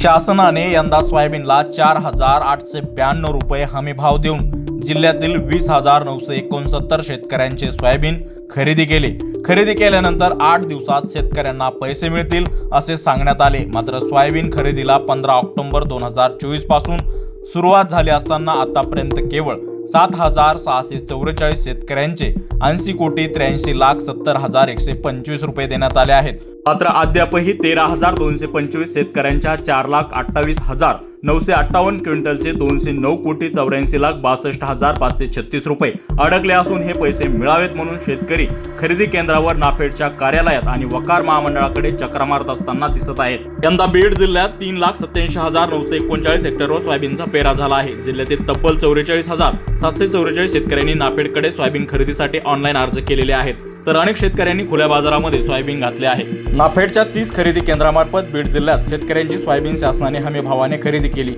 शासनाने यंदा सोयाबीनला 4,892 रुपये हमी भाव देऊन जिल्ह्यातील 20,969 शेतकऱ्यांचे सोयाबीन खरेदी केले. खरेदी केल्यानंतर 8 दिवसात शेतकऱ्यांना पैसे मिळतील असे सांगण्यात आले. मात्र सोयाबीन खरेदीला 15 ऑक्टोबर 2024 पासून सुरुवात झाली असताना आतापर्यंत केवळ 7,644 शेतकऱ्यांचे 80,83,70,125 रुपये देण्यात आले आहेत. मात्र अद्यापही 13,225 शेतकऱ्यांच्या 4,28,958 क्विंटलचे 209,84,62,536 रुपये अडकले असून हे पैसे मिळावेत म्हणून शेतकरी खरेदी केंद्रावर नाफेडच्या कार्यालयात आणि वकार महामंडळाकडे चक्रा मारत असताना दिसत आहेत. यंदा बीड जिल्ह्यात 3,87,939 हेक्टरवर सोयाबीनचा पेरा झाला आहे. जिल्ह्यातील तब्बल 44,744 शेतकऱ्यांनी नाफेडकडे सोयाबीन खरेदीसाठी ऑनलाईन अर्ज केलेले आहेत, तर अनेक शेतकऱ्यांनी खुल्या बाजारामध्ये सोयाबीन घातले आहे. नाफेडच्या 30 खरेदी केंद्रामार्फत बीड जिल्ह्यात शेतकऱ्यांची सोयाबीन शासनाने हमी भावाने खरेदी केली.